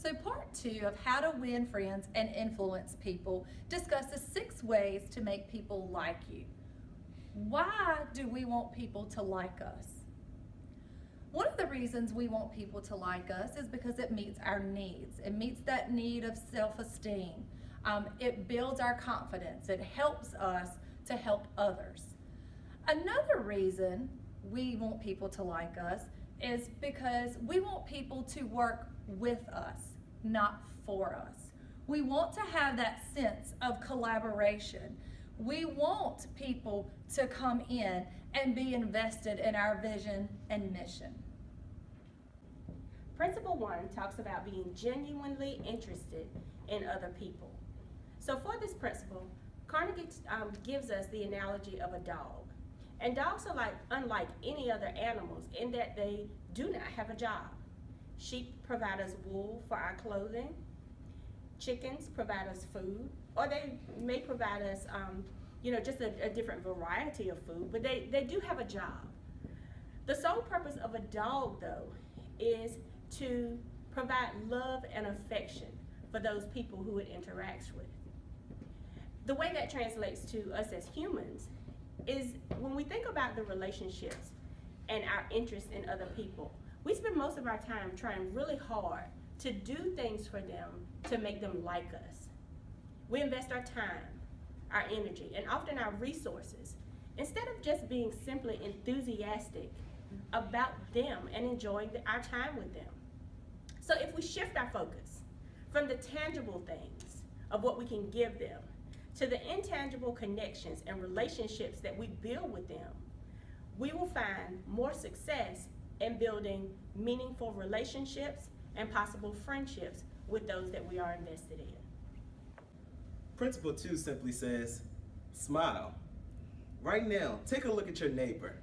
So part 2 of How to Win Friends and Influence People discusses 6 ways to make people like you. Why do we want people to like us? One of the reasons we want people to like us is because it meets our needs. It meets that need of self-esteem. It builds our confidence. It helps us to help others. Another reason we want people to like us is because we want people to work with us, not for us. We want to have that sense of collaboration. We want people to come in and be invested in our vision and mission. Principle 1 talks about being genuinely interested in other people. So for this principle, Carnegie gives us the analogy of a dog. And dogs are unlike any other animals in that they do not have a job. Sheep provide us wool for our clothing. Chickens provide us food, or they may provide us just a different variety of food, but they do have a job. The sole purpose of a dog, though, is to provide love and affection for those people who it interacts with. The way that translates to us as humans is when we think about the relationships and our interest in other people, we spend most of our time trying really hard to do things for them to make them like us. We invest our time, our energy, and often our resources instead of just being simply enthusiastic about them and enjoying our time with them. So if we shift our focus from the tangible things of what we can give them to the intangible connections and relationships that we build with them, we will find more success in building meaningful relationships and possible friendships with those that we are invested in. Principle 2 simply says, smile. Right now, take a look at your neighbor.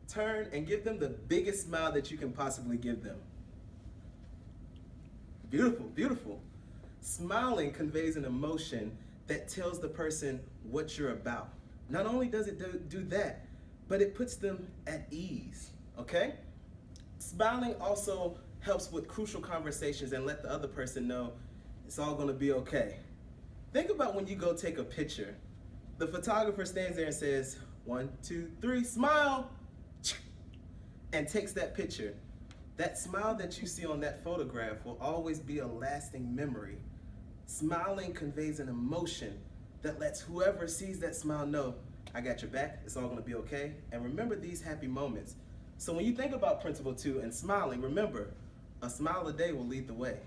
Turn and give them the biggest smile that you can possibly give them. Beautiful, beautiful. Smiling conveys an emotion that tells the person what you're about. Not only does it do that, but it puts them at ease, okay? Smiling also helps with crucial conversations and let the other person know it's all gonna be okay. Think about when you go take a picture. The photographer stands there and says, 1, 2, 3, smile, and takes that picture. That smile that you see on that photograph will always be a lasting memory. Smiling conveys an emotion that lets whoever sees that smile know, I got your back, it's all gonna be okay, and remember these happy moments. So when you think about Principle 2 and smiling, remember, a smile a day will lead the way.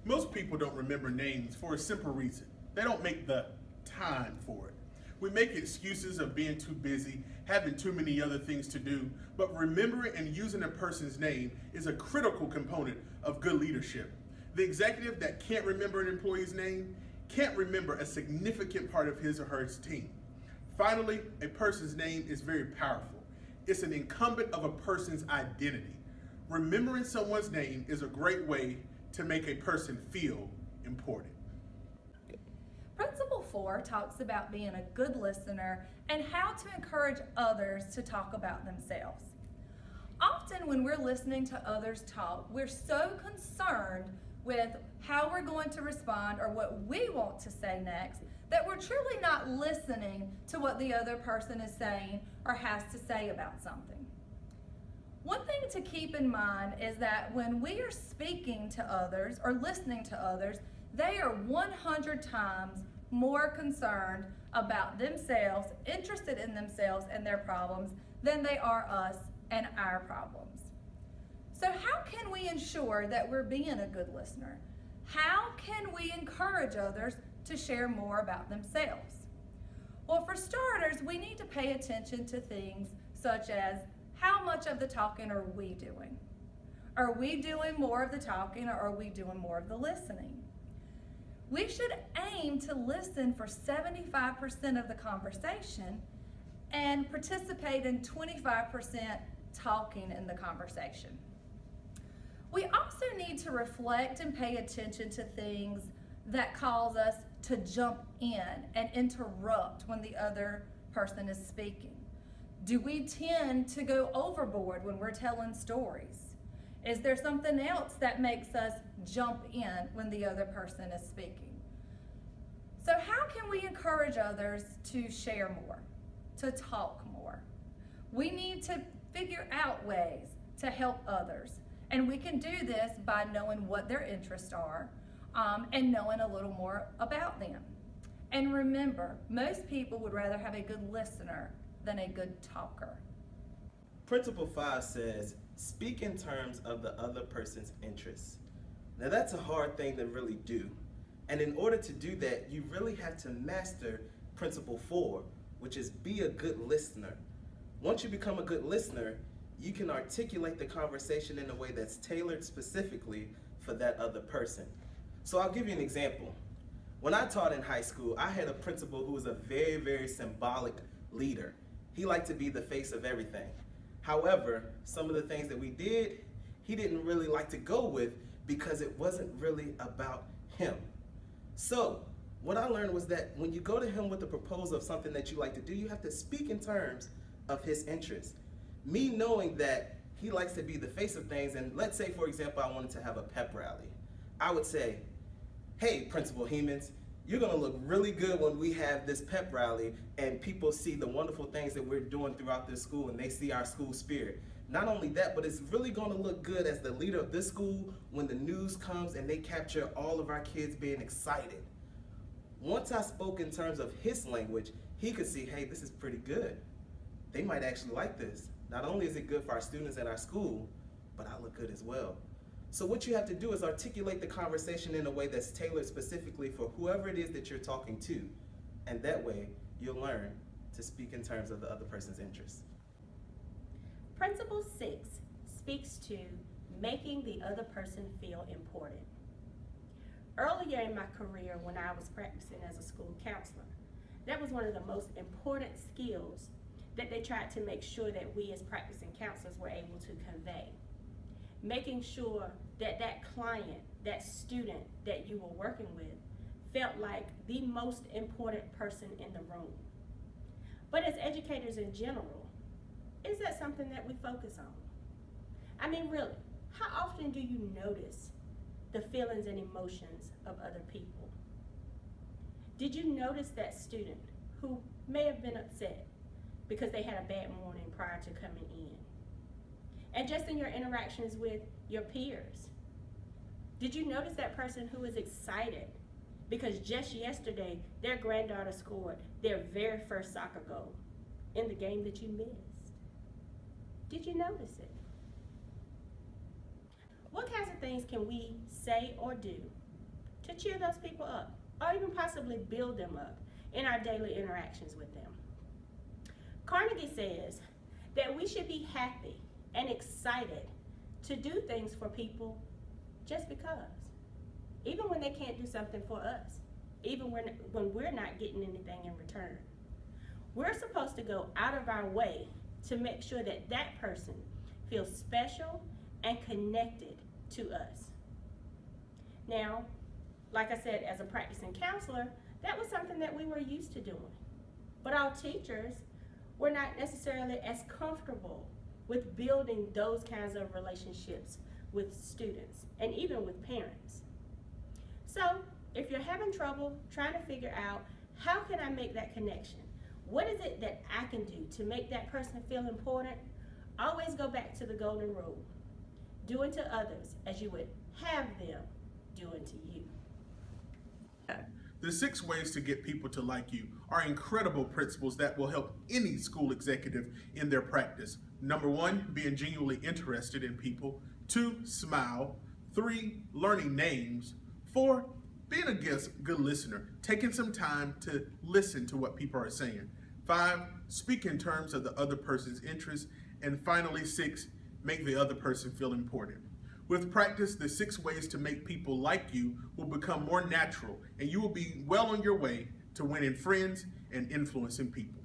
Most people don't remember names for a simple reason. They don't make the time for it. We make excuses of being too busy, having too many other things to do, but remembering and using a person's name is a critical component of good leadership. The executive that can't remember an employee's name can't remember a significant part of his or her team. Finally, a person's name is very powerful. It's an incumbent of a person's identity. Remembering someone's name is a great way to make a person feel important. Principle 4 talks about being a good listener and how to encourage others to talk about themselves. Often when we're listening to others talk, we're so concerned with how we're going to respond or what we want to say next that we're truly not listening to what the other person is saying or has to say about something. One thing to keep in mind is that when we are speaking to others or listening to others, they are 100 times more concerned about themselves, interested in themselves and their problems, than they are us and our problems. So how can we ensure that we're being a good listener? How can we encourage others to share more about themselves? Well, for starters, we need to pay attention to things such as how much of the talking are we doing? Are we doing more of the talking or are we doing more of the listening? We should aim to listen for 75% of the conversation and participate in 25% talking in the conversation. We also need to reflect and pay attention to things that cause us to jump in and interrupt when the other person is speaking. Do we tend to go overboard when we're telling stories? Is there something else that makes us jump in when the other person is speaking? So how can we encourage others to share more, to talk more? We need to figure out ways to help others. And we can do this by knowing what their interests are and knowing a little more about them. And remember, most people would rather have a good listener than a good talker. Principle 5 says, speak in terms of the other person's interests. Now that's a hard thing to really do. And in order to do that, you really have to master Principle 4, which is be a good listener. Once you become a good listener, you can articulate the conversation in a way that's tailored specifically for that other person. So I'll give you an example. When I taught in high school, I had a principal who was a very, very symbolic leader. He liked to be the face of everything. However, some of the things that we did, he didn't really like to go with because it wasn't really about him. So what I learned was that when you go to him with a proposal of something that you like to do, you have to speak in terms of his interests. Me knowing that he likes to be the face of things, and let's say, for example, I wanted to have a pep rally. I would say, hey, Principal Hemans, you're gonna look really good when we have this pep rally and people see the wonderful things that we're doing throughout this school and they see our school spirit. Not only that, but it's really gonna look good as the leader of this school when the news comes and they capture all of our kids being excited. Once I spoke in terms of his language, he could see, hey, this is pretty good. They might actually like this. Not only is it good for our students at our school, but I look good as well. So what you have to do is articulate the conversation in a way that's tailored specifically for whoever it is that you're talking to. And that way, you'll learn to speak in terms of the other person's interests. Principle 6 speaks to making the other person feel important. Earlier in my career, when I was practicing as a school counselor, that was one of the most important skills that they tried to make sure that we as practicing counselors were able to convey. Making sure that that client, that student that you were working with felt like the most important person in the room. But as educators in general, is that something that we focus on? I mean, really, how often do you notice the feelings and emotions of other people? Did you notice that student who may have been upset because they had a bad morning prior to coming in? And just in your interactions with your peers, did you notice that person who is excited because just yesterday their granddaughter scored their very first soccer goal in the game that you missed? Did you notice it? What kinds of things can we say or do to cheer those people up, or even possibly build them up in our daily interactions with them? Carnegie says that we should be happy and excited to do things for people just because, even when they can't do something for us, even when we're not getting anything in return. We're supposed to go out of our way to make sure that that person feels special and connected to us. Now, like I said, as a practicing counselor, that was something that we were used to doing. But our teachers were not necessarily as comfortable with building those kinds of relationships with students and even with parents. So if you're having trouble trying to figure out how can I make that connection, what is it that I can do to make that person feel important, always go back to the golden rule. Do unto others as you would have them do unto you. The 6 ways to get people to like you are incredible principles that will help any school executive in their practice. Number 1, being genuinely interested in people. 2, smile. 3, learning names. 4, being a good listener, taking some time to listen to what people are saying. 5, speak in terms of the other person's interests. And finally, 6, make the other person feel important. With practice, the 6 ways to make people like you will become more natural, and you will be well on your way to winning friends and influencing people.